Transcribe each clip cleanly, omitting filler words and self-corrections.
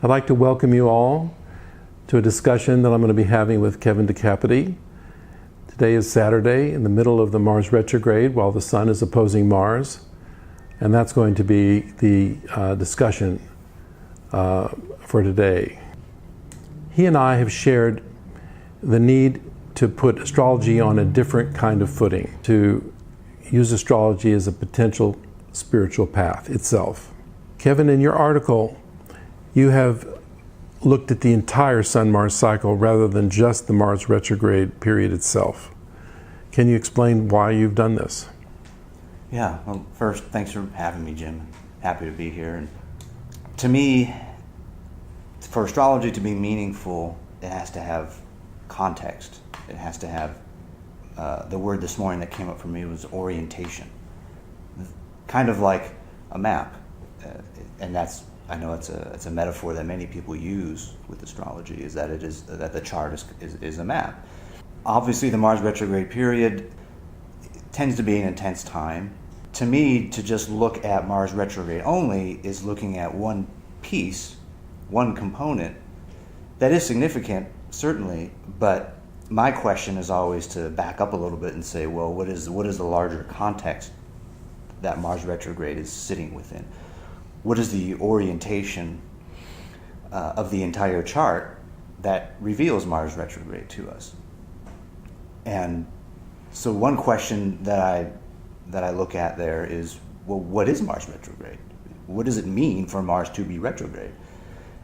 I'd like to welcome you all to a discussion that I'm going to be having with Kevin DeCapite. Today is Saturday in the middle of the Mars retrograde while the Sun is opposing Mars, and that's going to be the discussion for today. He and I have shared the need to put astrology on a different kind of footing, to use astrology as a potential spiritual path itself. Kevin, in your article, you have looked at the entire Sun-Mars cycle rather than just the Mars retrograde period itself. Can you explain why you've done this? Yeah, well, first, thanks for having me, Jim. Happy to be here. And to me, for astrology to be meaningful, it has to have context. It has to have, the word this morning that came up for me was orientation. Kind of like a map. And that's, I know it's a metaphor that many people use with astrology, is that the chart is a map. Obviously, the Mars retrograde period tends to be an intense time. To me, to just look at Mars retrograde only is looking at one piece, one component that is significant, certainly, but my question is always to back up a little bit and say, well, what is the larger context that Mars retrograde is sitting within? What is the orientation of the entire chart that reveals Mars retrograde to us? And so one question that I look at there is, well, what is Mars retrograde? What does it mean for Mars to be retrograde?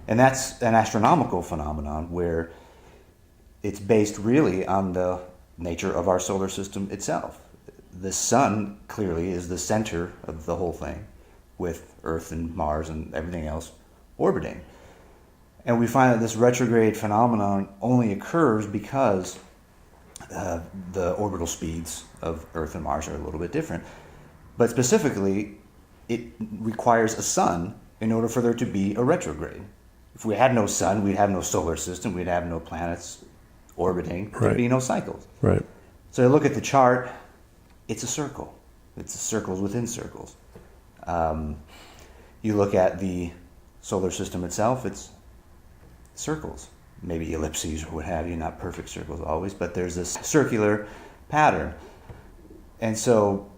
And that's an astronomical phenomenon where it's based really on the nature of our solar system itself. The Sun clearly is the center of the whole thing, with Earth and Mars and everything else orbiting. And we find that this retrograde phenomenon only occurs because the orbital speeds of Earth and Mars are a little bit different. But specifically, it requires a Sun in order for there to be a retrograde. If we had no Sun, we'd have no solar system, we'd have no planets orbiting, there'd be no cycles. Right. So I look at the chart, it's a circle. It's circles within circles. You look at the solar system itself, it's circles, maybe ellipses or what have you, not perfect circles always, but there's this circular pattern. And so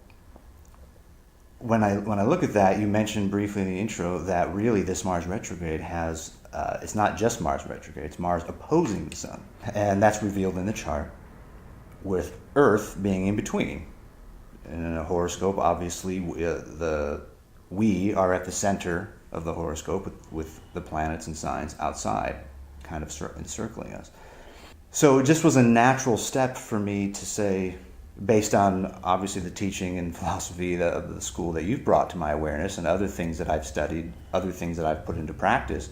when I look at that, you mentioned briefly in the intro that really this Mars retrograde has, it's not just Mars retrograde, it's Mars opposing the Sun. And that's revealed in the chart, with Earth being in between. And in a horoscope, obviously, we are at the center of the horoscope with the planets and signs outside, kind of encircling us. So it just was a natural step for me to say, based on obviously the teaching and philosophy of the school that you've brought to my awareness and other things that I've studied, other things that I've put into practice,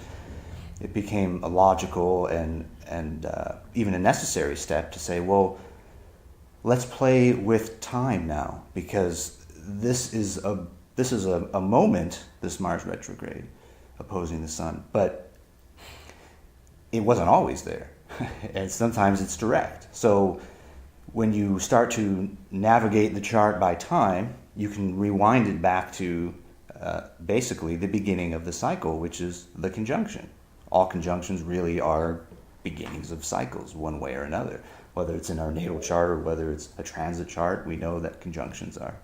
it became a logical and even a necessary step to say, well, let's play with time now, because this is a moment, this Mars retrograde opposing the Sun, but it wasn't always there. And sometimes it's direct. So when you start to navigate the chart by time, you can rewind it back to basically the beginning of the cycle, which is the conjunction. All conjunctions really are beginnings of cycles, one way or another. Whether it's in our natal chart or whether it's a transit chart, we know that conjunctions are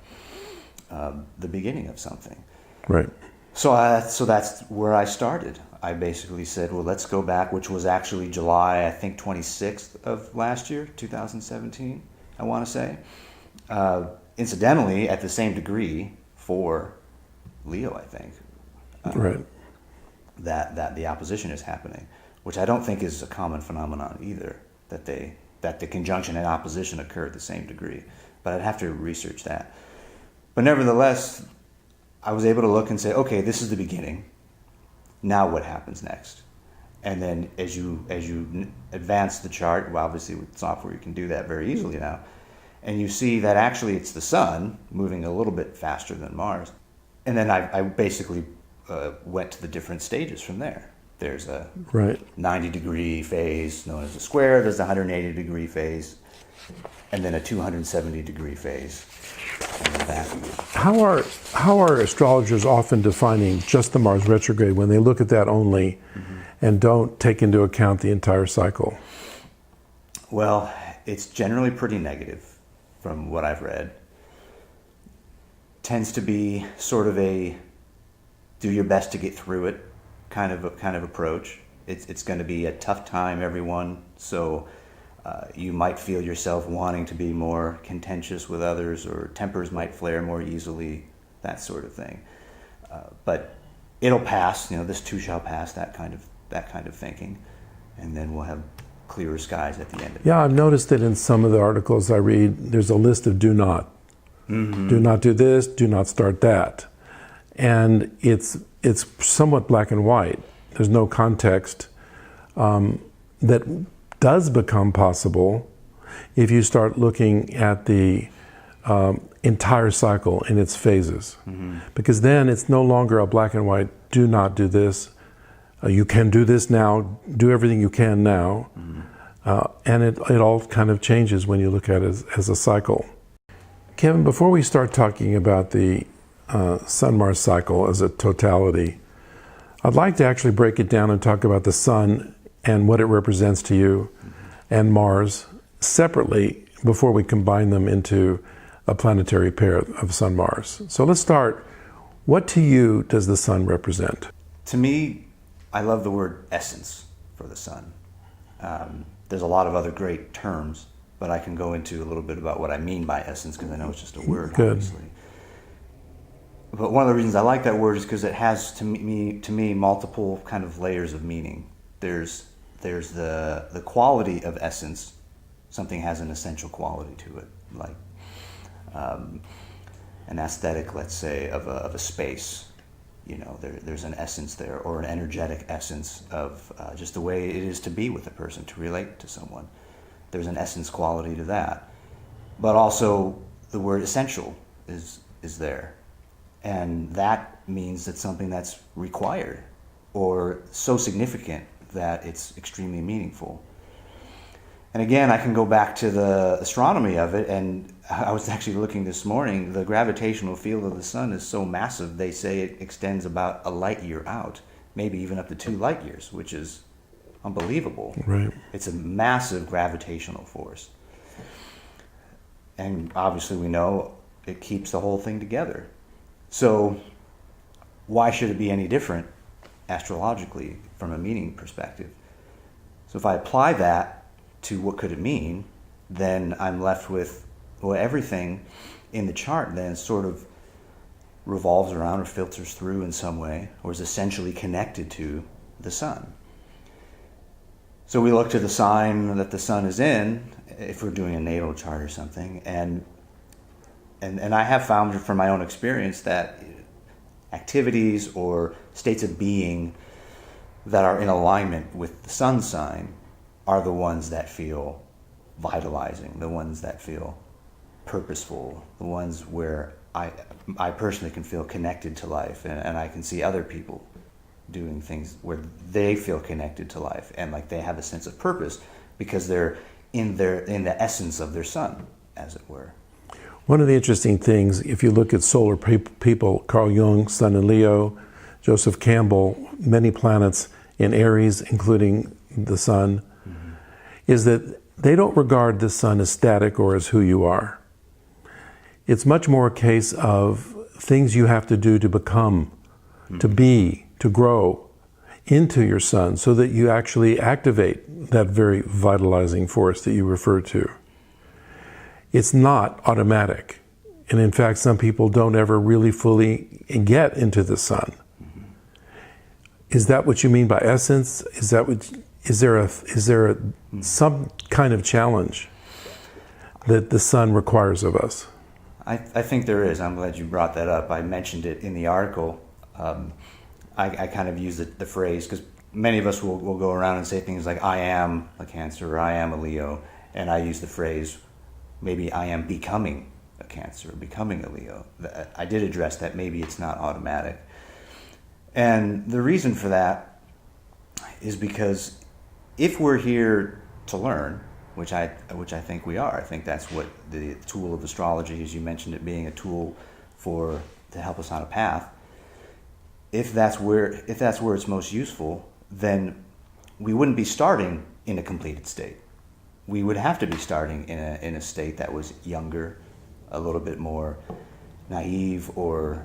the beginning of something. Right. So that's where I started. I basically said, well, let's go back, which was actually July, I think, 26th of last year, 2017, I want to say. Incidentally, at the same degree for Leo, I think. Right. That the opposition is happening, which I don't think is a common phenomenon either, that the conjunction and opposition occur at the same degree. But I'd have to research that. But nevertheless, I was able to look and say, okay, this is the beginning. Now what happens next? And then as you advance the chart, well, obviously with software you can do that very easily now, and you see that actually it's the Sun moving a little bit faster than Mars. And then I basically went to the different stages from there. There's a 90-degree phase known as a square. There's a 180-degree phase, and then a 270-degree phase. And then back again. How are astrologers often defining just the Mars retrograde when they look at that only, and don't take into account the entire cycle? Well, it's generally pretty negative from what I've read. Tends to be sort of a do your best to get through it kind of approach. It's going to be a tough time, everyone. So you might feel yourself wanting to be more contentious with others, or tempers might flare more easily, that sort of thing. But it'll pass. This too shall pass. That kind of thinking, and then we'll have clearer skies at the end of it. Yeah, I've noticed that in some of the articles I read, there's a list of do not. Mm-hmm. Do not do this, do not start that. And it's somewhat black and white. There's no context. That does become possible if you start looking at the entire cycle in its phases. Mm-hmm. Because then it's no longer a black and white, do not do this. You can do this now, do everything you can now. Mm-hmm. And it all kind of changes when you look at it as a cycle. Kevin, before we start talking about the Sun-Mars cycle as a totality, I'd like to actually break it down and talk about the Sun and what it represents to you, mm-hmm. and Mars separately before we combine them into a planetary pair of Sun-Mars. So let's start. What to you does the Sun represent? To me, I love the word essence for the Sun. There's a lot of other great terms, but I can go into a little bit about what I mean by essence, because I know it's just a word, Good. Obviously. But one of the reasons I like that word is because it has, to me, multiple kind of layers of meaning. There's the quality of essence. Something has an essential quality to it, like an aesthetic, let's say, of a space. There's an essence there, or an energetic essence of just the way it is to be with a person, to relate to someone. There's an essence quality to that. But also the word essential is there. And that means that something that's required or so significant that it's extremely meaningful. And again, I can go back to the astronomy of it, and I was actually looking this morning, the gravitational field of the Sun is so massive, they say it extends about a light year out, maybe even up to 2 light years, which is unbelievable. Right. It's a massive gravitational force. And obviously we know it keeps the whole thing together. So why should it be any different astrologically from a meaning perspective? So if I apply that to what could it mean, then I'm left with, well, everything in the chart then sort of revolves around or filters through in some way, or is essentially connected to the Sun. So we look to the sign that the Sun is in, if we're doing a natal chart or something, and I have found from my own experience that activities or states of being that are in alignment with the Sun sign are the ones that feel vitalizing, the ones that feel purposeful, the ones where I personally can feel connected to life, and I can see other people doing things where they feel connected to life and like they have a sense of purpose because they're in the essence of their Sun, as it were. One of the interesting things, if you look at solar people, Carl Jung, Sun in Leo, Joseph Campbell, many planets in Aries, including the Sun, mm-hmm. is that they don't regard the Sun as static or as who you are. It's much more a case of things you have to do to become, mm-hmm. to be, to grow into your Sun so that you actually activate that very vitalizing force that you refer to. It's not automatic. And in fact, some people don't ever really fully get into the Sun. Mm-hmm. Is that what you mean by essence? Is there some kind of challenge that the Sun requires of us? I think there is. I'm glad you brought that up. I mentioned it in the article. I kind of use the phrase because many of us will go around and say things like, I am a Cancer or I am a Leo. And I use the phrase, maybe I am becoming a Cancer or becoming a Leo. I did address that maybe it's not automatic. And the reason for that is because if we're here to learn, which I think we are, I think that's what the tool of astrology, as you mentioned it being a tool to help us on a path. If that's where it's most useful, then we wouldn't be starting in a completed state. We would have to be starting in a state that was younger, a little bit more naive or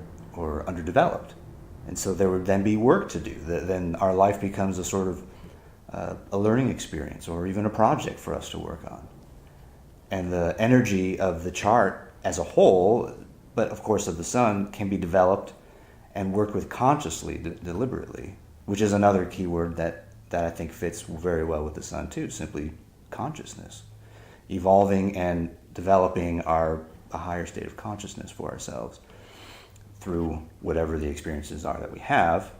underdeveloped. And so there would then be work to do. Then our life becomes a sort of a learning experience or even a project for us to work on. And the energy of the chart as a whole, but of course of the sun, can be developed and worked with consciously, deliberately, which is another key word that I think fits very well with the sun too, simply consciousness. Evolving and developing a higher state of consciousness for ourselves through whatever the experiences are that we have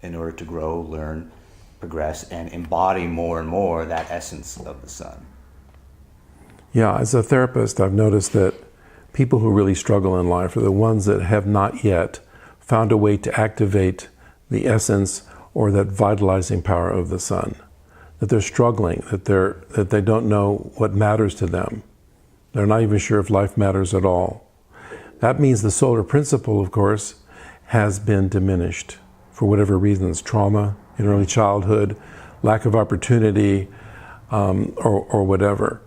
in order to grow, learn, progress, and embody more and more that essence of the sun. Yeah, as a therapist, I've noticed that people who really struggle in life are the ones that have not yet found a way to activate the essence or that vitalizing power of the sun. That they're struggling, that they don't know what matters to them. They're not even sure if life matters at all. That means the solar principle, of course, has been diminished for whatever reasons, trauma in early childhood, lack of opportunity, or whatever.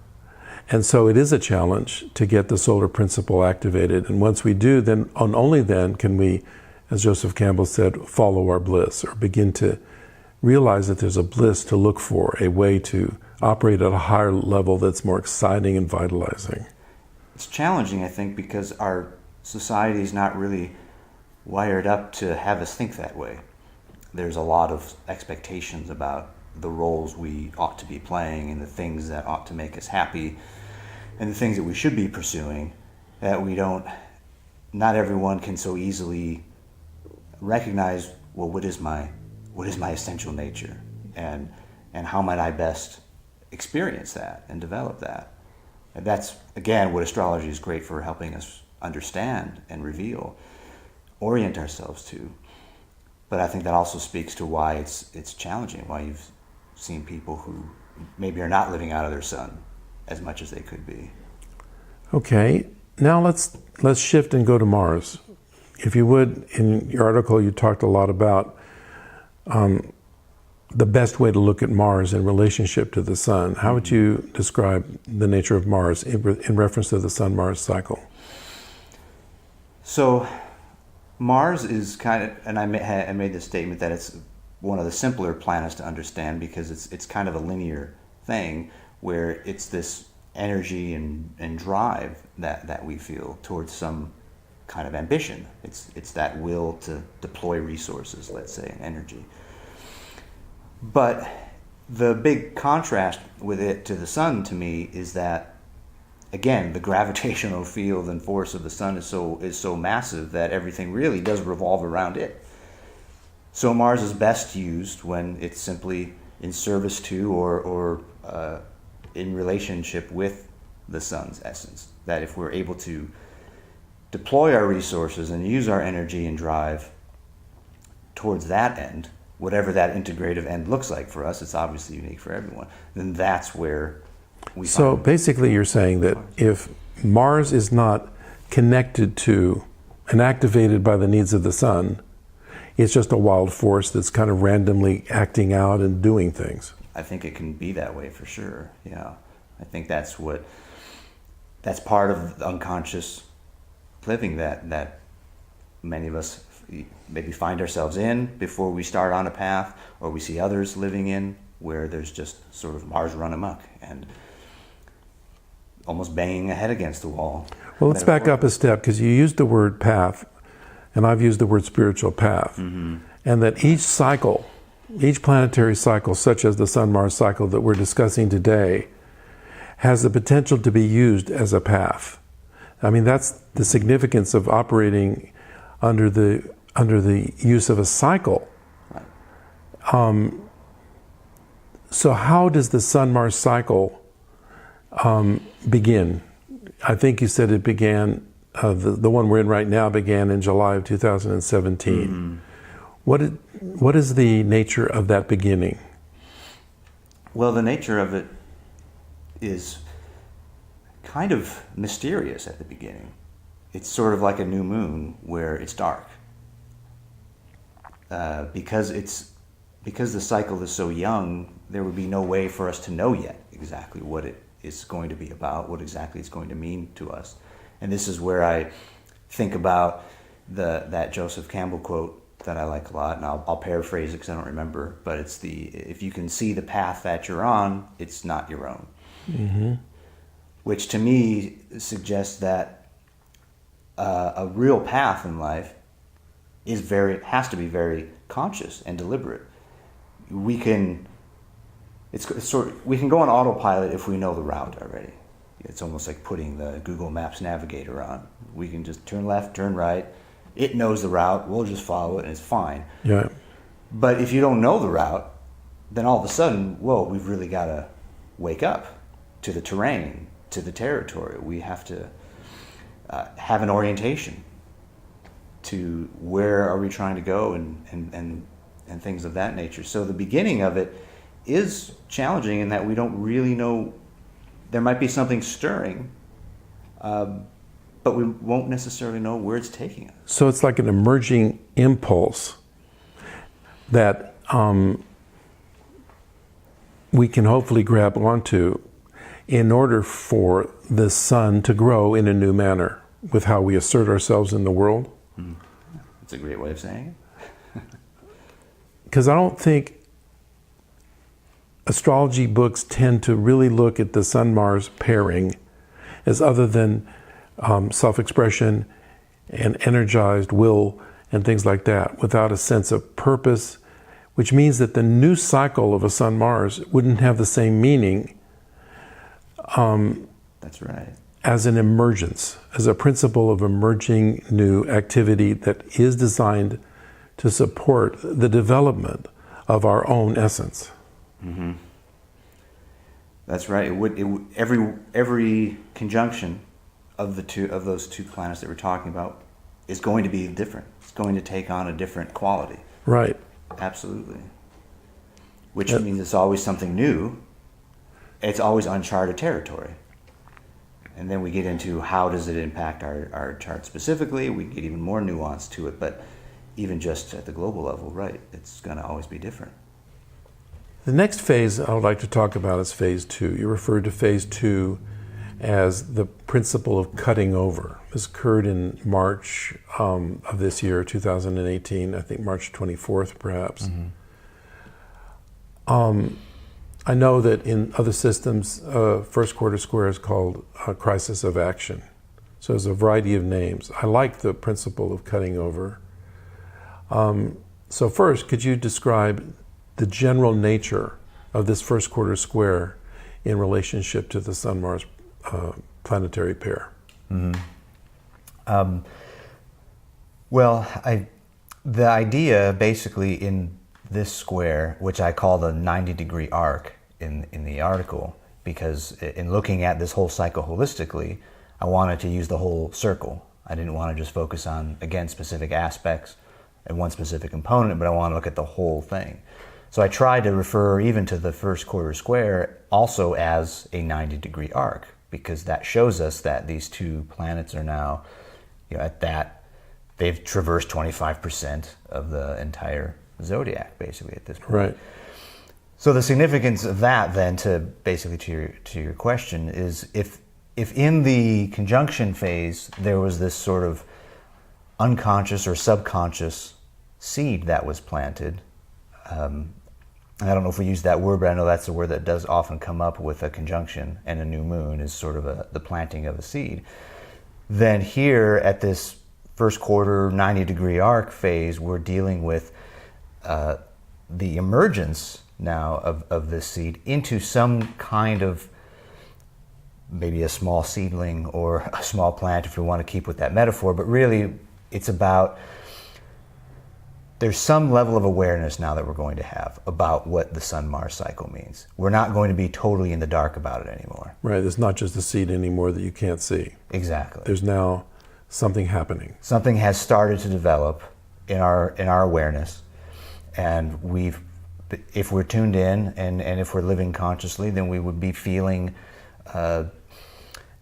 And so it is a challenge to get the solar principle activated. And once we do, then and only then can we, as Joseph Campbell said, follow our bliss, or begin to realize that there's a bliss to look for, a way to operate at a higher level that's more exciting and vitalizing. It's challenging, I think, because our society is not really wired up to have us think that way. There's a lot of expectations about the roles we ought to be playing and the things that ought to make us happy and the things that we should be pursuing that not everyone can so easily recognize, well, what is my essential nature, and how might I best experience that and develop that. And that's, again, what astrology is great for, helping us understand and reveal, orient ourselves to. But I think that also speaks to why it's challenging, why you've seen people who maybe are not living out of their sun as much as they could be. Okay, now let's shift and go to Mars. If you would, in your article you talked a lot about the best way to look at Mars in relationship to the sun. How would you describe the nature of Mars in reference to the Sun-Mars cycle? So Mars is kind of, and I made this statement that it's one of the simpler planets to understand because it's kind of a linear thing where it's this energy and drive that we feel towards some kind of ambition. It's that will to deploy resources, let's say, and energy. But the big contrast with it to the sun, to me, is that, again, the gravitational field and force of the sun is so massive that everything really does revolve around it. So Mars is best used when it's simply in service to or in relationship with the sun's essence. That if we're able to deploy our resources and use our energy and drive towards that end, whatever that integrative end looks like for us, it's obviously unique for everyone, then that's where we So basically you're saying that if Mars is not connected to and activated by the needs of the sun, it's just a wild force that's kind of randomly acting out and doing things. I think it can be that way for sure, yeah. I think that's part of the unconscious living that many of us maybe find ourselves in before we start on a path, or we see others living in, where there's just sort of Mars run amok and almost banging a head against the wall. Well, let's back up a step, because you used the word path, and I've used the word spiritual path. Mm-hmm. And that each cycle, each planetary cycle, such as the Sun-Mars cycle that we're discussing today, has the potential to be used as a path. I mean, that's the significance of operating under the use of a cycle. Right. So how does the Sun-Mars cycle begin? I think you said it began, the one we're in right now began in July of 2017. Mm-hmm. What is the nature of that beginning? Well, the nature of it is kind of mysterious at the beginning. It's sort of like a new moon where it's dark. Because it's because the cycle is so young, there would be no way for us to know yet exactly what it is going to be about, what exactly it's going to mean to us. And this is where I think about that Joseph Campbell quote that I like a lot, and I'll paraphrase it because I don't remember, but it's if you can see the path that you're on, it's not your own. Mm-hmm. Which to me suggests that a real path in life has to be very conscious and deliberate. We can go on autopilot if we know the route already. It's almost like putting the Google Maps navigator on. We can just turn left, turn right. It knows the route. We'll just follow it, and it's fine. Yeah. But if you don't know the route, then all of a sudden, whoa, we've really got to wake up to the terrain, to the territory. We have to have an orientation to where are we trying to go and things of that nature. So the beginning of it is challenging in that we don't really know. There might be something stirring, but we won't necessarily know where it's taking us. So it's like an emerging impulse that we can hopefully grab onto in order for the sun to grow in a new manner with how we assert ourselves in the world. That's a great way of saying it. Because I don't think astrology books tend to really look at the Sun-Mars pairing as other than self-expression and energized will and things like that, without a sense of purpose, which means that the new cycle of a Sun-Mars wouldn't have the same meaning. That's right. As an emergence, as a principle of emerging new activity that is designed to support the development of our own essence. Mm-hmm. That's right. Every conjunction of those two planets that we're talking about is going to be different. It's going to take on a different quality. Right. Absolutely. Which means it's always something new. It's always uncharted territory. And then we get into how does it impact our chart specifically. We get even more nuance to it, but even just at the global level, right, it's going to always be different. The next phase I would like to talk about is phase 2. You referred to phase 2 as the principle of cutting over. This occurred in March of this year, 2018, I think March 24th perhaps. Mm-hmm. I know that in other systems, first quarter square is called a crisis of action. So there's a variety of names. I like the principle of cutting over. So first, could you describe the general nature of this first quarter square in relationship to the Sun-Mars planetary pair? Mm-hmm. The idea basically in this square, which I call the 90-degree arc in the article, because in looking at this whole cycle holistically, I wanted to use the whole circle. I didn't want to just focus on, again, specific aspects and one specific component, but I want to look at the whole thing. So I tried to refer even to the first quarter square also as a 90-degree arc, because that shows us that these two planets are now, at that, they've traversed 25% of the entire zodiac, basically, at this point. Right. So the significance of that, then, to your question, is if in the conjunction phase there was this sort of unconscious or subconscious seed that was planted, and I don't know if we use that word, but I know that's a word that does often come up with a conjunction and a new moon, is sort of the planting of a seed. Then here at this first quarter 90-degree arc phase, we're dealing with the emergence now of this seed into some kind of, maybe a small seedling or a small plant, if we want to keep with that metaphor, but really it's about, there's some level of awareness now that we're going to have about what the Sun-Mars cycle means. We're not going to be totally in the dark about it anymore. Right, it's not just a seed anymore that you can't see. Exactly. There's now something happening. Something has started to develop in our awareness, and if we're tuned in and if we're living consciously, then we would be feeling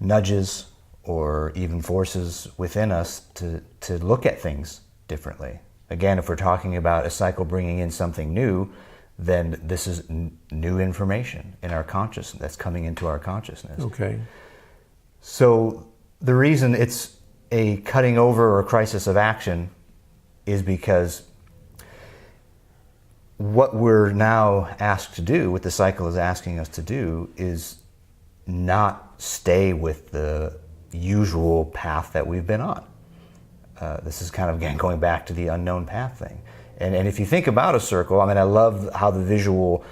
nudges or even forces within us to look at things differently, Again, if we're talking about a cycle bringing in something new, then this is new information in our consciousness that's coming into our consciousness. Okay. So the reason it's a cutting over or a crisis of action is because what we're now asked to do, what the cycle is asking us to do, is not stay with the usual path that we've been on. This is kind of, again, going back to the unknown path thing. And if you think about a circle, I mean, I love how the visual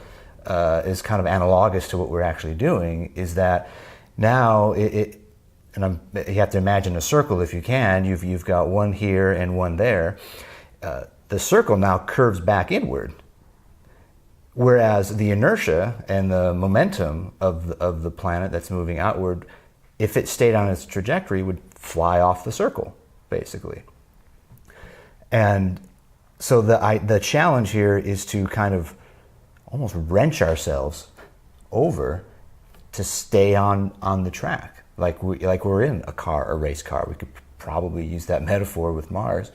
is kind of analogous to what we're actually doing, is that now you have to imagine a circle if you can. You've got one here and one there. The circle now curves back inward, whereas the inertia and the momentum of the planet that's moving outward, if it stayed on its trajectory, would fly off the circle, basically. And so the challenge here is to kind of almost wrench ourselves over to stay on the track, like we're in a race car. We could probably use that metaphor with Mars.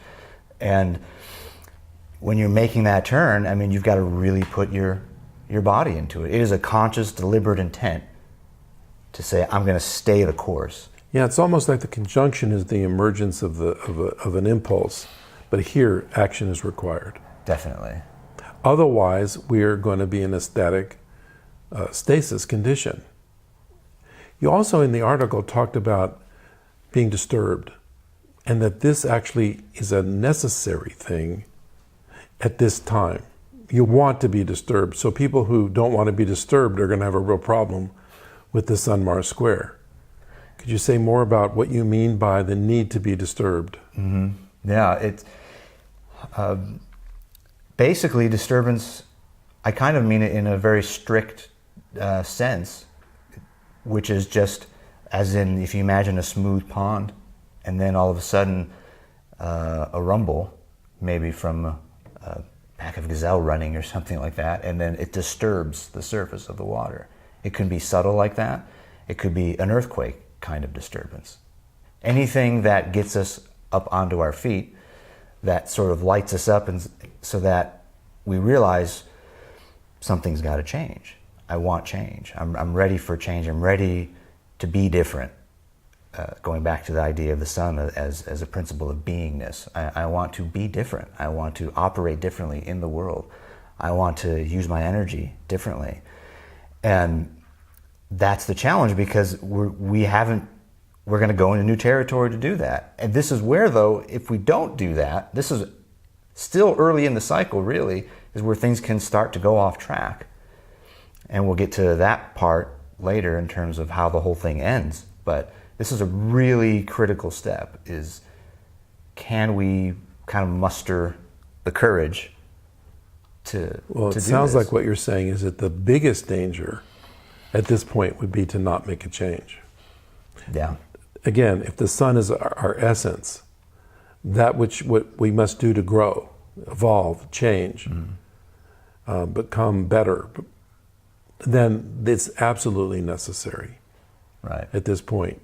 And when you're making that turn, I mean, you've got to really put your body into it. It is a conscious, deliberate intent to say, I'm going to stay the course. Yeah, it's almost like the conjunction is the emergence of an impulse, but here action is required. Definitely. Otherwise, we are going to be in a static stasis condition. You also in the article talked about being disturbed, and that this actually is a necessary thing at this time. You want to be disturbed, so people who don't want to be disturbed are going to have a real problem with the Sun-Mars square. Could you say more about what you mean by the need to be disturbed? Mm-hmm. Yeah, it's basically disturbance. I kind of mean it in a very strict sense, which is just as in if you imagine a smooth pond and then all of a sudden a rumble, maybe from a pack of gazelle running or something like that, and then it disturbs the surface of the water. It can be subtle like that. It could be an earthquake kind of disturbance. Anything that gets us up onto our feet, that sort of lights us up, and so that we realize something's got to change. I want change. I'm ready for change. I'm ready to be different. Going back to the idea of the sun as a principle of beingness. I want to be different. I want to operate differently in the world. I want to use my energy differently. And that's the challenge, because we're going to go into new territory to do that. And this is where, though, if we don't do that, this is still early in the cycle, really, is where things can start to go off track. And we'll get to that part later in terms of how the whole thing ends. But this is a really critical step, is can we kind of muster the courage to Well, it do sounds this? like what you're saying is that the biggest danger at this point would be to not make a change. Yeah. Again, if the sun is our essence, that what we must do to grow, evolve, change, become better, then it's absolutely necessary Right. at this point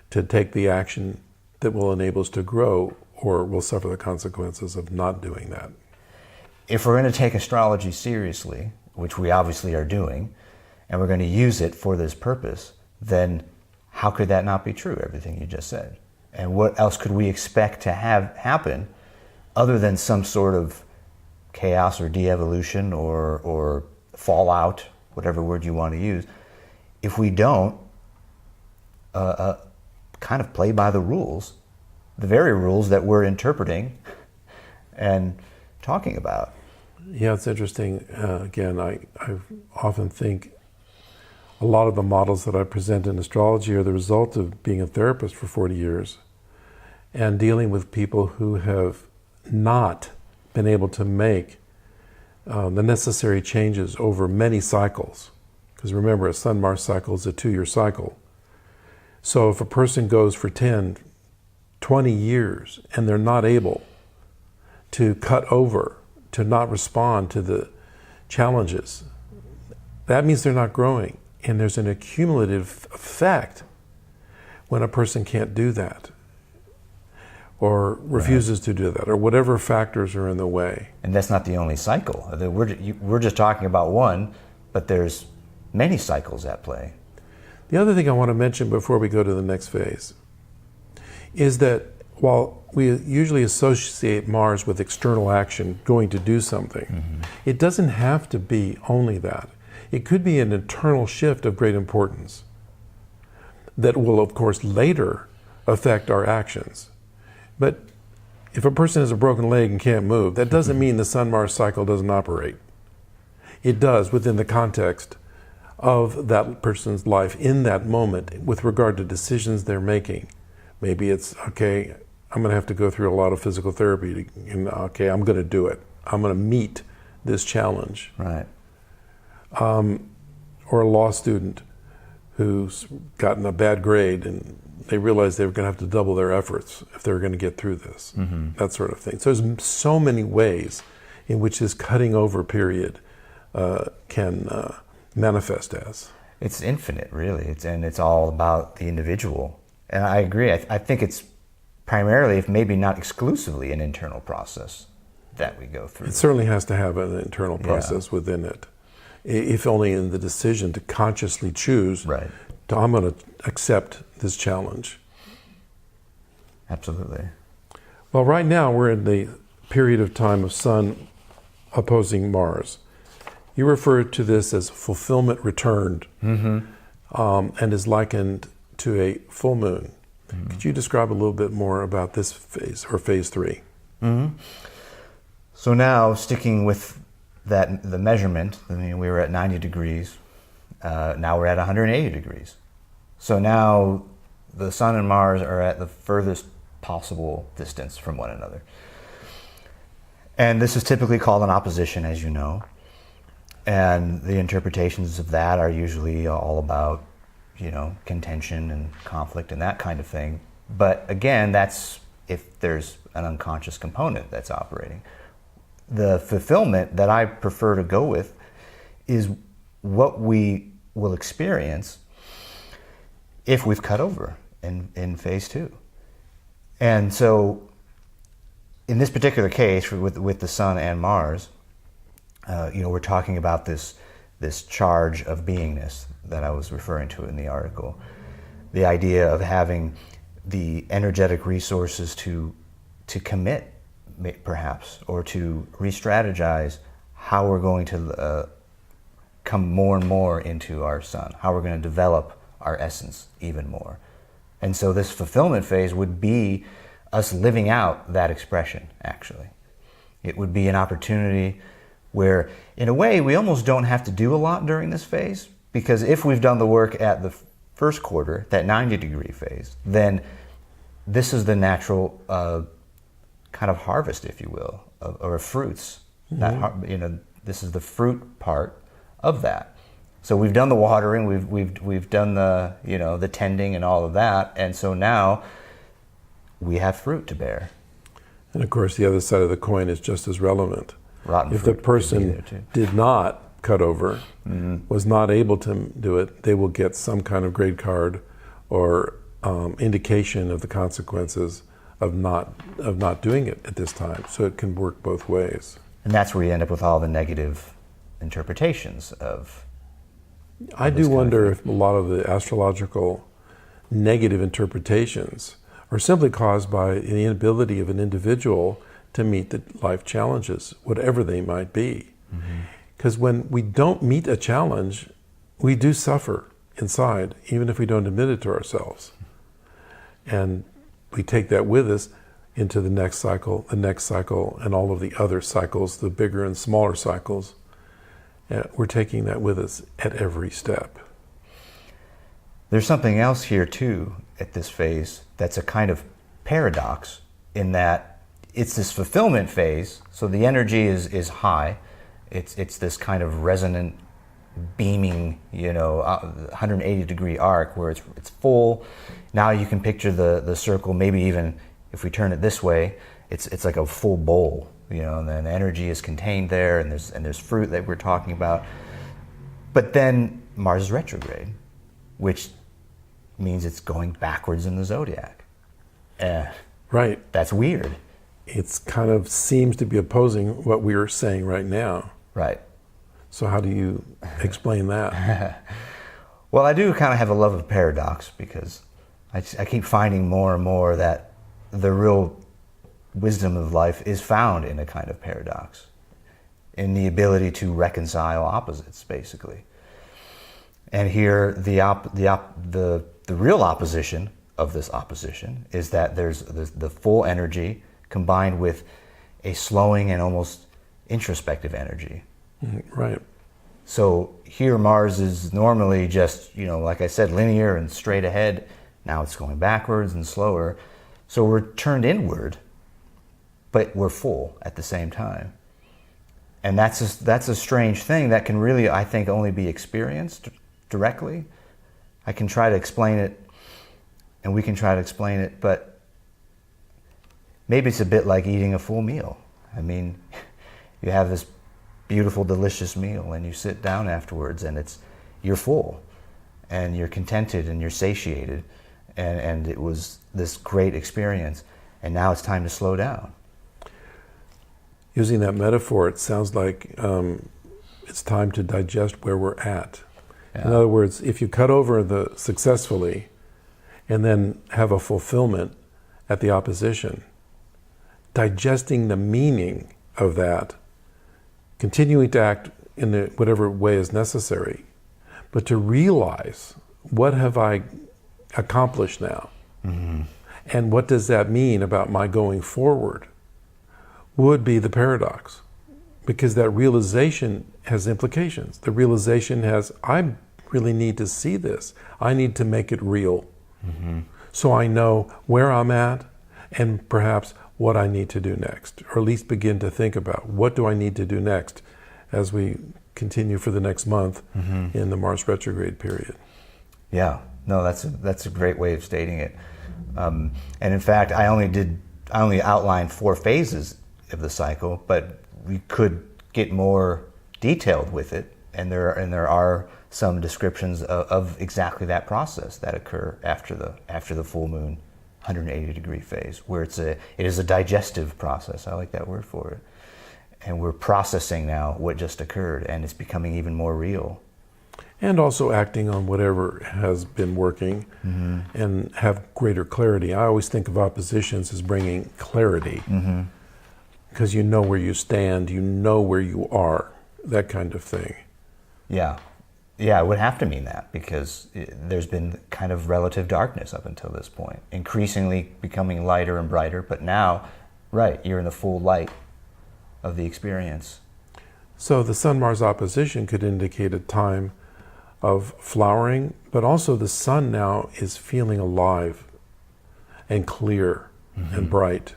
to take the action that will enable us to grow, or we'll suffer the consequences of not doing that. If we're going to take astrology seriously, which we obviously are doing, and we're going to use it for this purpose, then how could that not be true, everything you just said? And what else could we expect to have happen other than some sort of chaos or de-evolution or fallout, whatever word you want to use, if we don't kind of play by the rules, the very rules that we're interpreting and talking about? Yeah, it's interesting. Again, I often think a lot of the models that I present in astrology are the result of being a therapist for 40 years and dealing with people who have not been able to make the necessary changes over many cycles. Because remember, a Sun-Mars cycle is a 2-year cycle. So if a person goes for 10, 20 years and they're not able to cut over, to not respond to the challenges, that means they're not growing. And there's an accumulative effect when a person can't do that. or refuses to do that, or whatever factors are in the way. And that's not the only cycle. We're just talking about one, but there's many cycles at play. The other thing I want to mention before we go to the next phase is that while we usually associate Mars with external action, going to do something, it doesn't have to be only that. It could be an internal shift of great importance that will, of course, later affect our actions. But if a person has a broken leg and can't move, that doesn't mean the Sun-Mars cycle doesn't operate. It does within the context of that person's life in that moment with regard to decisions they're making. Maybe it's, okay, I'm going to have to go through a lot of physical therapy. Okay, I'm going to do it. I'm going to meet this challenge. Right. Or a law student who's gotten a bad grade and they realize they were going to have to double their efforts if they were going to get through this. That sort of thing. So there's so many ways in which this cutting over period can manifest as. It's infinite, really. It's all about the individual. And I agree. I think it's primarily, if maybe not exclusively, an internal process that we go through. It certainly has to have an internal process within it, if only in the decision to consciously choose, Right. I'm going to accept this challenge. Absolutely. Well, right now we're in the period of time of Sun opposing Mars. You refer to this as fulfillment returned, and is likened to a full moon. Could you describe a little bit more about this phase, or phase 3? So now, sticking with the measurement, I mean, we were at 90 degrees. Now we're at 180 degrees. So now the Sun and Mars are at the furthest possible distance from one another. And this is typically called an opposition, as you know. And the interpretations of that are usually all about, contention and conflict and that kind of thing. But again, that's if there's an unconscious component that's operating. The fulfillment that I prefer to go with is what we will experience if we've cut over in phase 2. And so in this particular case, with the Sun and Mars, we're talking about this charge of beingness that I was referring to in the article. The idea of having the energetic resources to commit, perhaps, or to re-strategize how we're going to come more and more into our Sun, how we're going to develop our essence even more. And so this fulfillment phase would be us living out that expression, actually. It would be an opportunity where, in a way, we almost don't have to do a lot during this phase, because if we've done the work at the first quarter, that 90-degree phase, then this is the natural kind of harvest, if you will, or fruits. This is the fruit part of that. So we've done the watering, we've done the the tending and all of that, and so now we have fruit to bear. And of course, the other side of the coin is just as relevant. Rotten if the fruit person did not cut over, was not able to do it, they will get some kind of grade card or indication of the consequences of not doing it at this time. So it can work both ways. And that's where you end up with all the negative interpretations of. I do wonder if a lot of the astrological negative interpretations are simply caused by the inability of an individual to meet the life challenges, whatever they might be. Because when we don't meet a challenge, we do suffer inside, even if we don't admit it to ourselves. And we take that with us into the next cycle, and all of the other cycles, the bigger and smaller cycles. We're taking that with us at every step. There's something else here, too, at this phase that's a kind of paradox, in that it's this fulfillment phase, so the energy is high. It's this kind of resonant, beaming, 180-degree arc where it's full. Now you can picture the circle, maybe even if we turn it this way, it's like a full bowl, and then energy is contained there, and there's fruit that we're talking about. But then Mars is retrograde, which means it's going backwards in the zodiac. Right. That's weird. It's kind of seems to be opposing what we're saying right now. Right. So how do you explain that? Well, I do kind of have a love of paradox, because I keep finding more and more that the real wisdom of life is found in a kind of paradox, in the ability to reconcile opposites, basically. And here, the real opposition of this opposition is that there's the full energy combined with a slowing and almost introspective energy. Right. So here Mars is normally just, like I said, linear and straight ahead. Now it's going backwards and slower. So we're turned inward, but we're full at the same time. And that's a strange thing that can really, I think, only be experienced directly. I can try to explain it, and we can try to explain it, but maybe it's a bit like eating a full meal. I mean, you have this beautiful, delicious meal, and you sit down afterwards, and you're full, and you're contented, and you're satiated, and it was this great experience, and now it's time to slow down. Using that metaphor, it sounds like it's time to digest where we're at. Yeah. In other words, if you cut over successfully and then have a fulfillment at the opposition, digesting the meaning of that, continuing to act in whatever way is necessary, but to realize, what have I accomplished now? Mm-hmm. And what does that mean about my going forward? Would be the paradox, because that realization has implications. The realization has, I really need to see this. I need to make it real. Mm-hmm. So I know where I'm at and perhaps what I need to do next, or at least begin to think about what do I need to do next as we continue for the next month mm-hmm. in the Mars retrograde period. Yeah, no, that's a great way of stating it. And in fact, I only outlined 4 phases of the cycle, but we could get more detailed with it, and there are some descriptions of exactly that process that occur after the full moon 180-degree phase, where it is a digestive process. I like that word for it. And we're processing now what just occurred, and it's becoming even more real. And also acting on whatever has been working mm-hmm. and have greater clarity. I always think of oppositions as bringing clarity. Mm-hmm. Because you know where you stand, you know where you are, that kind of thing. Yeah, it would have to mean that, because there's been kind of relative darkness up until this point, increasingly becoming lighter and brighter, but now, right, you're in the full light of the experience. So the Sun-Mars opposition could indicate a time of flowering, but also the sun now is feeling alive and clear mm-hmm. and bright,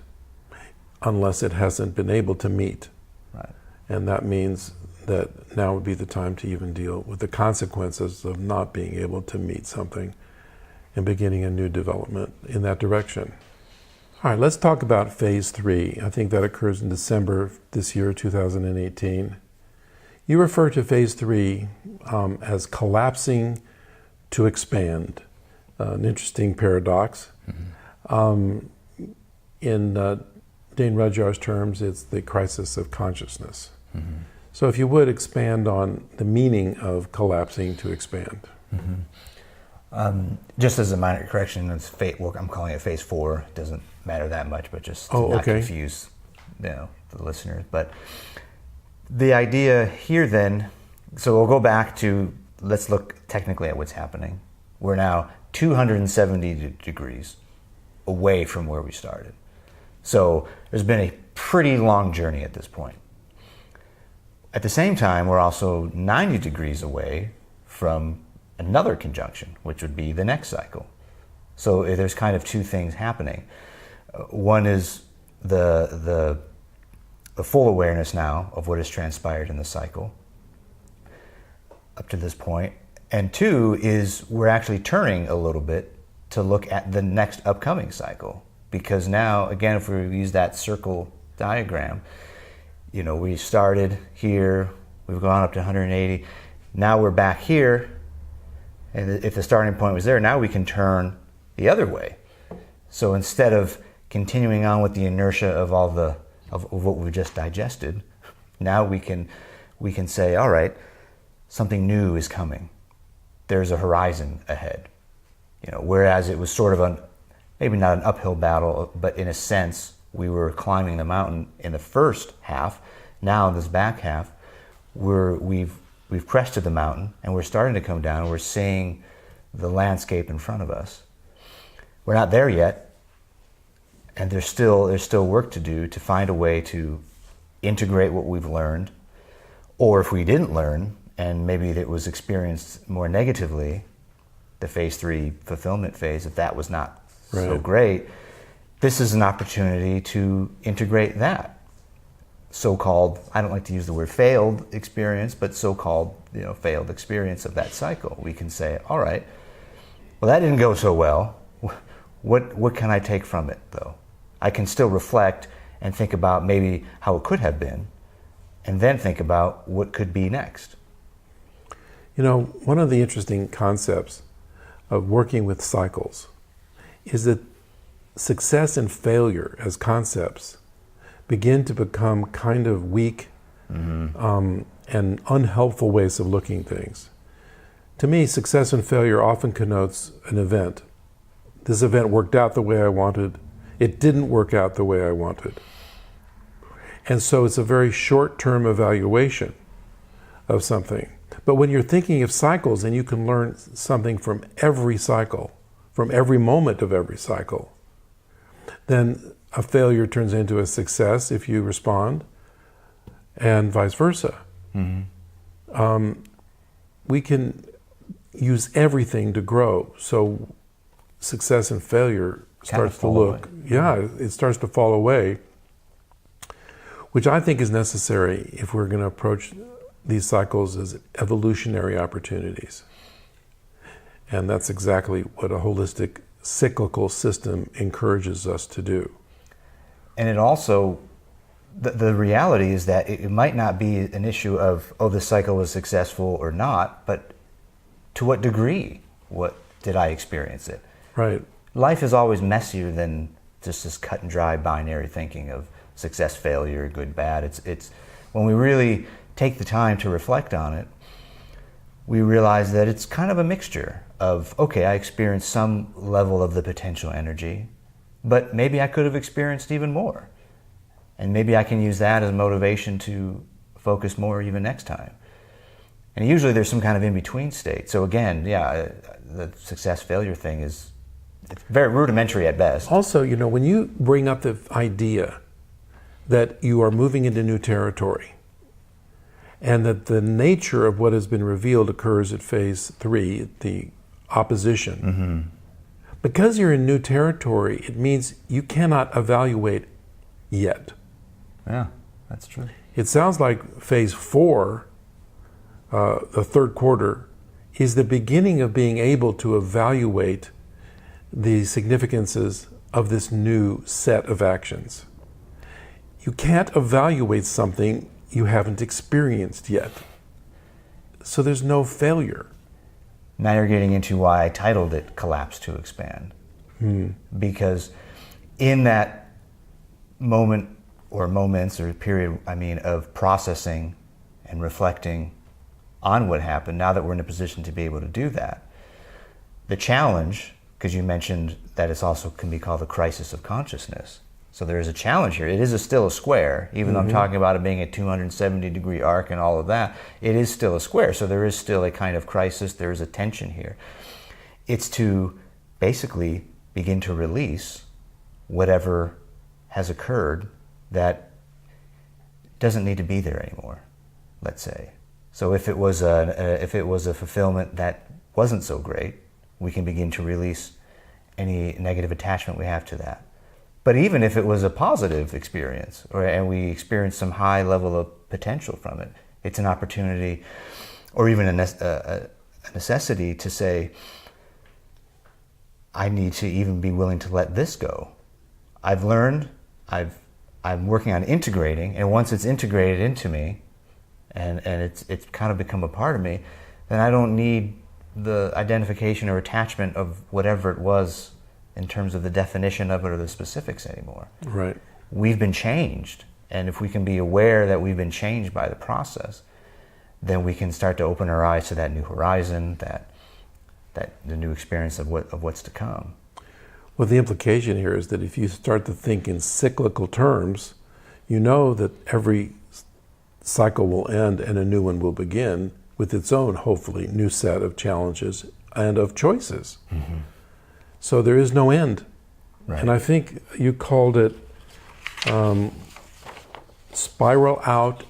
unless it hasn't been able to meet. Right. And that means that now would be the time to even deal with the consequences of not being able to meet something and beginning a new development in that direction. All right, let's talk about phase 3. I think that occurs in December this year, 2018. You refer to phase 3 as collapsing to expand. An interesting paradox. Mm-hmm. In Dane Rudyard's terms, it's the crisis of consciousness. Mm-hmm. So if you would expand on the meaning of collapsing to expand. Mm-hmm. Just as a minor correction, I'm calling it phase 4. It doesn't matter that much, but just to not confuse the listeners. But the idea here then, so we'll go back to, let's look technically at what's happening. We're now 270 degrees away from where we started. So there's been a pretty long journey at this point. At the same time, we're also 90 degrees away from another conjunction, which would be the next cycle. So there's kind of 2 things happening. One is the full awareness now of what has transpired in the cycle up to this point. And 2 is we're actually turning a little bit to look at the next upcoming cycle. Because now, again, if we use that circle diagram, we started here, we've gone up to 180, now we're back here, and if the starting point was there, now we can turn the other way. So instead of continuing on with the inertia of all of what we just digested, now we can say, all right, something new is coming. There's a horizon ahead. Whereas it was sort of maybe not an uphill battle, but in a sense, we were climbing the mountain in the first half. Now in this back half, we've crested the mountain and we're starting to come down and we're seeing the landscape in front of us. We're not there yet, and there's still work to do to find a way to integrate what we've learned, or if we didn't learn and maybe it was experienced more negatively, the phase 3 fulfillment phase, if that was not so great, this is an opportunity to integrate that so-called, I don't like to use the word failed experience, but so-called failed experience of that cycle. We can say, all right, well, that didn't go so well. What can I take from it, though? I can still reflect and think about maybe how it could have been, and then think about what could be next. One of the interesting concepts of working with cycles is that success and failure as concepts begin to become kind of weak and unhelpful ways of looking at things. To me, success and failure often connotes an event. This event worked out the way I wanted. It didn't work out the way I wanted. And so it's a very short-term evaluation of something. But when you're thinking of cycles and you can learn something from every cycle, from every moment of every cycle, then a failure turns into a success if you respond, and vice versa. We can use everything to grow. So success and failure starts to look, it starts to fall away, which I think is necessary if we're going to approach these cycles as evolutionary opportunities. And that's exactly what a holistic cyclical system encourages us to do. And it also, the reality is that it might not be an issue of, this cycle was successful or not, but to what degree did I experience it? Right. Life is always messier than just this cut and dry binary thinking of success, failure, good, bad. It's when we really take the time to reflect on it, we realize that it's kind of a mixture of, I experienced some level of the potential energy, but maybe I could have experienced even more. And maybe I can use that as motivation to focus more even next time. And usually there's some kind of in-between state. So again, the success-failure thing it's very rudimentary at best. Also, when you bring up the idea that you are moving into new territory, and that the nature of what has been revealed occurs at phase 3, the opposition. Because you're in new territory, it means you cannot evaluate yet. Yeah, that's true. It sounds like phase 4, the third quarter, is the beginning of being able to evaluate the significances of this new set of actions. You can't evaluate something you haven't experienced yet. So there's no failure. Now you're getting into why I titled it Collapse to Expand. Because in that moment or moments or period, of processing and reflecting on what happened, now that we're in a position to be able to do that, the challenge, because you mentioned that it also can be called the crisis of consciousness. So there is a challenge here. It is still a square, even though I'm talking about it being a 270-degree arc and all of that. It is still a square, so there is still a kind of crisis. There is a tension here. It's to basically begin to release whatever has occurred that doesn't need to be there anymore, let's say. So if it was a fulfillment that wasn't so great, we can begin to release any negative attachment we have to that. But even if it was a positive experience, and we experienced some high level of potential from it, it's an opportunity, or even a necessity to say, I need to even be willing to let this go. I've learned, I'm working on integrating, and once it's integrated into me, and it's kind of become a part of me, then I don't need the identification or attachment of whatever it was in terms of the definition of it or the specifics anymore. Right. We've been changed, and if we can be aware that we've been changed by the process, then we can start to open our eyes to that new horizon, that the new experience of what's to come. Well, the implication here is that if you start to think in cyclical terms, you know that every cycle will end and a new one will begin with its own, hopefully, new set of challenges and of choices. Mm-hmm. So there is no end. Right. And I think you called it spiral out,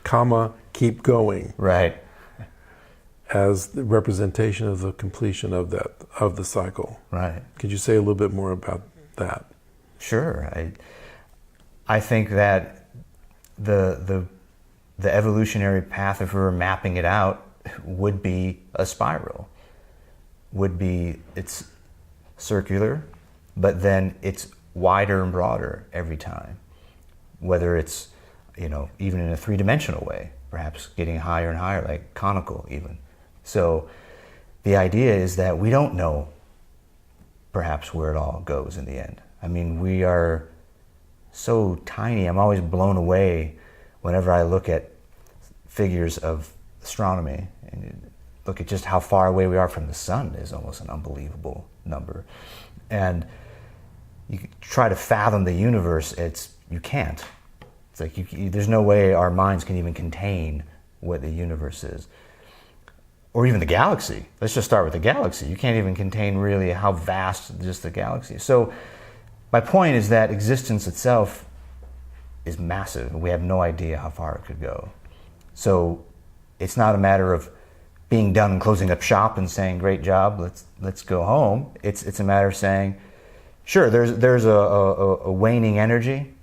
comma, keep going. Right. As the representation of the completion of the cycle. Right. Could you say a little bit more about that? Sure. I think that the evolutionary path, if we were mapping it out, would be a spiral. It's circular, but then it's wider and broader every time. Whether it's, even in a three-dimensional way, perhaps getting higher and higher, like conical even. So the idea is that we don't know perhaps where it all goes in the end. I mean, we are so tiny. I'm always blown away whenever I look at figures of astronomy and look at just how far away we are from the sun is almost an unbelievable number. And you try to fathom the universe, you can't. It's like there's no way our minds can even contain what the universe is. Or even the galaxy. Let's just start with the galaxy. You can't even contain really how vast just the galaxy is. So my point is that existence itself is massive. We have no idea how far it could go. So it's not a matter of being done and closing up shop and saying, great job, let's go home. It's a matter of saying, sure, there's a waning energy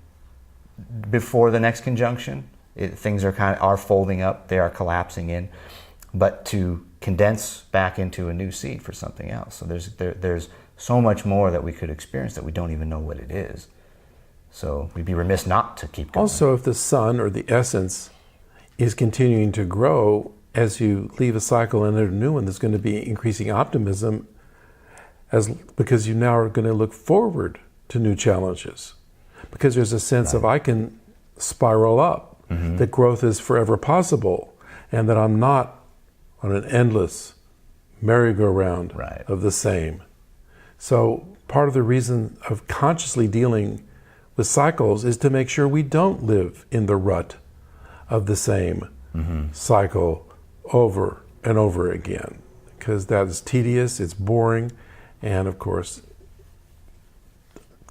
before the next conjunction. Things are folding up, they are collapsing in. But to condense back into a new seed for something else. So there's so much more that we could experience that we don't even know what it is. So we'd be remiss not to keep going. Also, if the sun or the essence is continuing to grow as you leave a cycle and enter a new one, there's going to be increasing optimism because you now are going to look forward to new challenges. Because there's a sense of I can spiral up, that growth is forever possible, and that I'm not on an endless merry-go-round of the same. So part of the reason of consciously dealing with cycles is to make sure we don't live in the rut of the same cycle over and over again, because that is tedious, it's boring, and of course,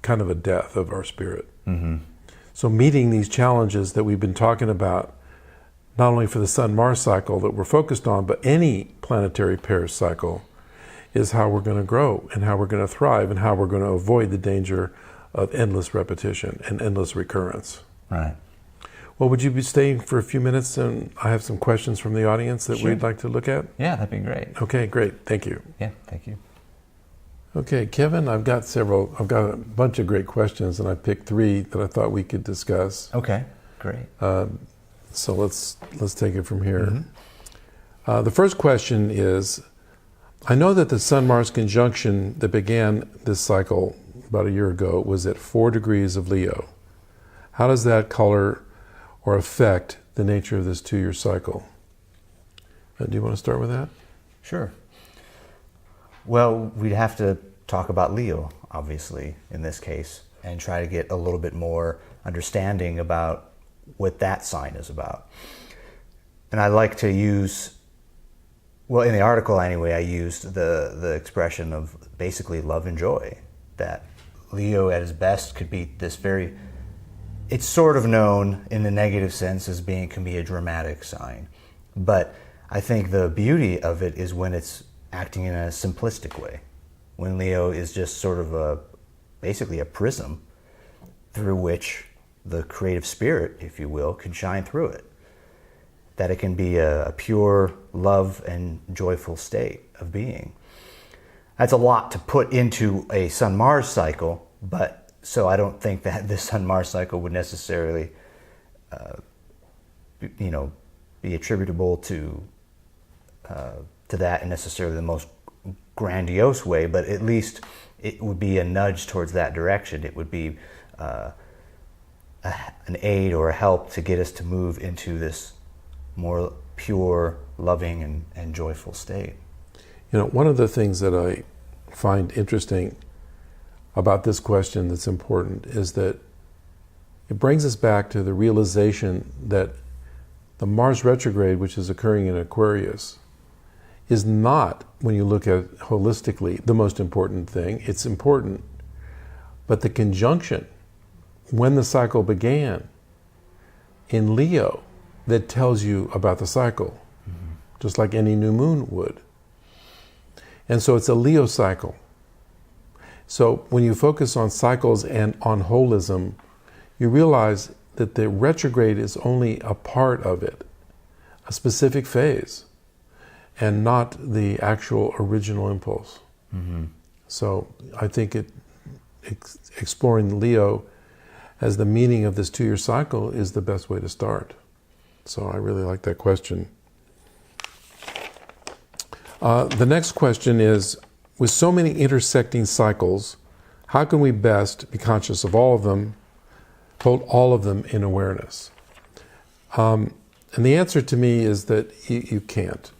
kind of a death of our spirit. So meeting these challenges that we've been talking about, not only for the Sun-Mars cycle that we're focused on, but any planetary pair cycle, is how we're going to grow and how we're going to thrive and how we're going to avoid the danger of endless repetition and endless recurrence. Right. Well, would you be staying for a few minutes? And I have some questions from the audience that Sure. we'd like to look at. Yeah, that'd be great. Okay, great. Thank you. Yeah, thank you. Okay, Kevin, I've got a bunch of great questions, and I picked 3 that I thought we could discuss. Okay, great. So let's take it from here. The first question is, I know that the Sun-Mars conjunction that began this cycle about a year ago was at 4 degrees of Leo. How does that color or affect the nature of this 2-year cycle? Do you want to start with that? Sure. Well, we'd have to talk about Leo, obviously, in this case, and try to get a little bit more understanding about what that sign is about. And I like to use, well, in the article anyway, I used the expression of basically love and joy, that Leo at his best could be this very, it's sort of known in the negative sense as can be a dramatic sign. But I think the beauty of it is when it's acting in a simplistic way, when Leo is just sort of basically a prism through which the creative spirit, if you will, can shine through it. That it can be a pure love and joyful state of being. That's a lot to put into a Sun-Mars cycle, but so I don't think that this Sun-Mars cycle would necessarily, be attributable to that in necessarily the most grandiose way, but at least it would be a nudge towards that direction. It would be an aid or a help to get us to move into this more pure, loving, and joyful state. You know, one of the things that I find interesting about this question that's important is that it brings us back to the realization that the Mars retrograde, which is occurring in Aquarius, is not, when you look at it holistically, the most important thing. It's important, but the conjunction, when the cycle began in Leo, that tells you about the cycle, just like any new moon would. And so it's a Leo cycle. So when you focus on cycles and on holism, you realize that the retrograde is only a part of it, a specific phase, and not the actual original impulse. So I think exploring Leo as the meaning of this 2-year cycle is the best way to start. So I really like that question. The next question is, with so many intersecting cycles, how can we best be conscious of all of them, hold all of them in awareness? And the answer to me is that you can't.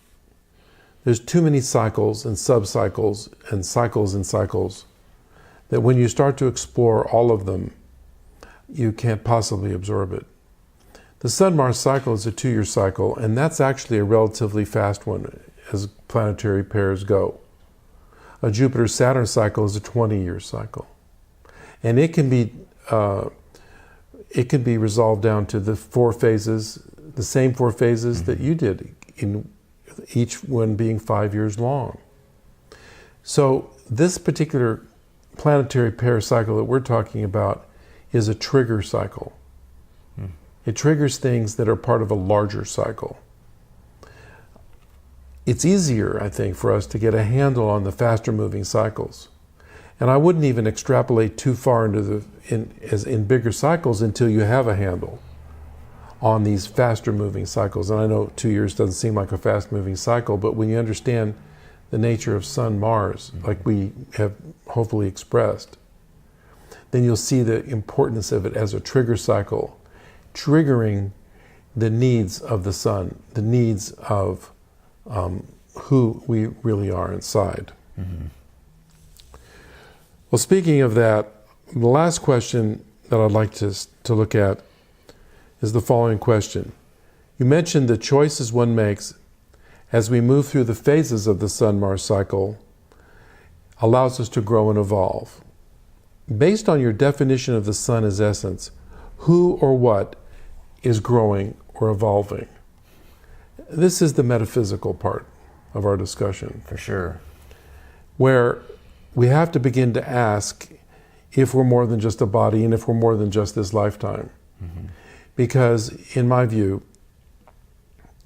There's too many cycles and sub-cycles and cycles that when you start to explore all of them, you can't possibly absorb it. The Sun-Mars cycle is a 2-year cycle, and that's actually a relatively fast one as planetary pairs go. A Jupiter-Saturn cycle is a 20-year cycle. And it can be resolved down to the 4 phases, the same 4 phases that you did, in each one being 5 years long. So this particular planetary pair cycle that we're talking about is a trigger cycle. It triggers things that are part of a larger cycle. It's easier, I think, for us to get a handle on the faster moving cycles. And I wouldn't even extrapolate too far into in bigger cycles until you have a handle on these faster moving cycles. And I know 2 years doesn't seem like a fast moving cycle, but when you understand the nature of Sun Mars, like we have hopefully expressed, then you'll see the importance of it as a trigger cycle, triggering the needs of the sun, the needs of who we really are inside. Well, speaking of that, the last question that I'd like to look at is the following question. You mentioned the choices one makes as we move through the phases of the Sun-Mars cycle allows us to grow and evolve. Based on your definition of the sun as essence, who or what is growing or evolving? This is the metaphysical part of our discussion. For sure. Where we have to begin to ask if we're more than just a body and if we're more than just this lifetime. Because in my view,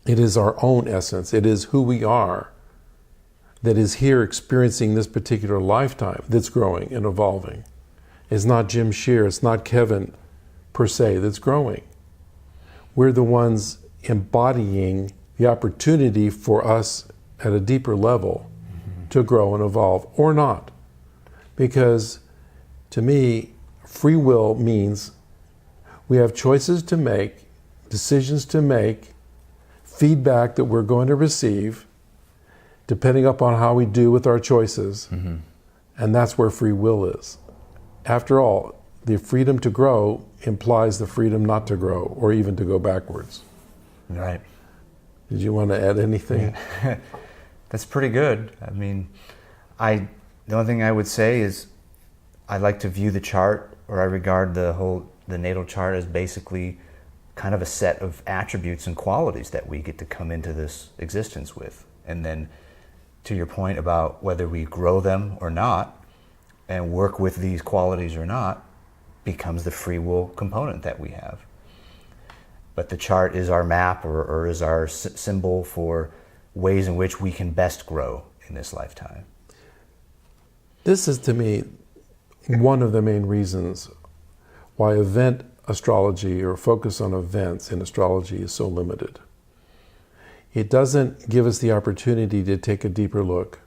it is our own essence, it is who we are that is here experiencing this particular lifetime that's growing and evolving. It's not Jim Sher, it's not Kevin per se that's growing. We're the ones embodying the opportunity for us at a deeper level to grow and evolve, or not. Because to me, free will means we have choices to make, decisions to make, feedback that we're going to receive, depending upon how we do with our choices. And that's where free will is. After all, the freedom to grow implies the freedom not to grow or even to go backwards. Right. Did you want to add anything? That's pretty good. I mean, the only thing I would say is I like to view the chart, or I regard the natal chart as basically kind of a set of attributes and qualities that we get to come into this existence with. And then to your point about whether we grow them or not and work with these qualities or not becomes the free will component that we have. But the chart is our map or is our symbol for ways in which we can best grow in this lifetime. This is, to me, one of the main reasons why event astrology or focus on events in astrology is so limited. It doesn't give us the opportunity to take a deeper look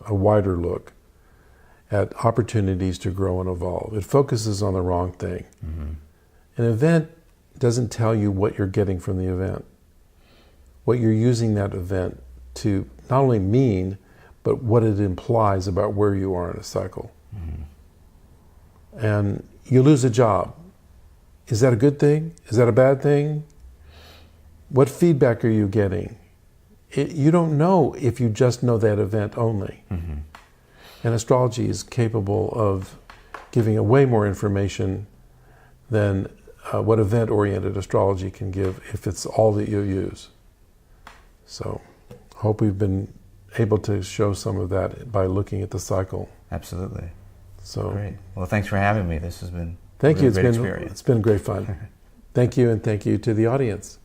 a wider look at opportunities to grow and evolve. It focuses on the wrong thing. An event doesn't tell you what you're getting from the event, what you're using that event to not only mean, but what it implies about where you are in a cycle. And you lose a job. Is that a good thing? Is that a bad thing? What feedback are you getting? You don't know if you just know that event only. And astrology is capable of giving away more information than what event-oriented astrology can give if it's all that you use. So, hope we've been able to show some of that by looking at the cycle. Absolutely. So great. Well, thanks for having me. This has been thank you. Great experience. It's been great fun. Thank you, and thank you to the audience.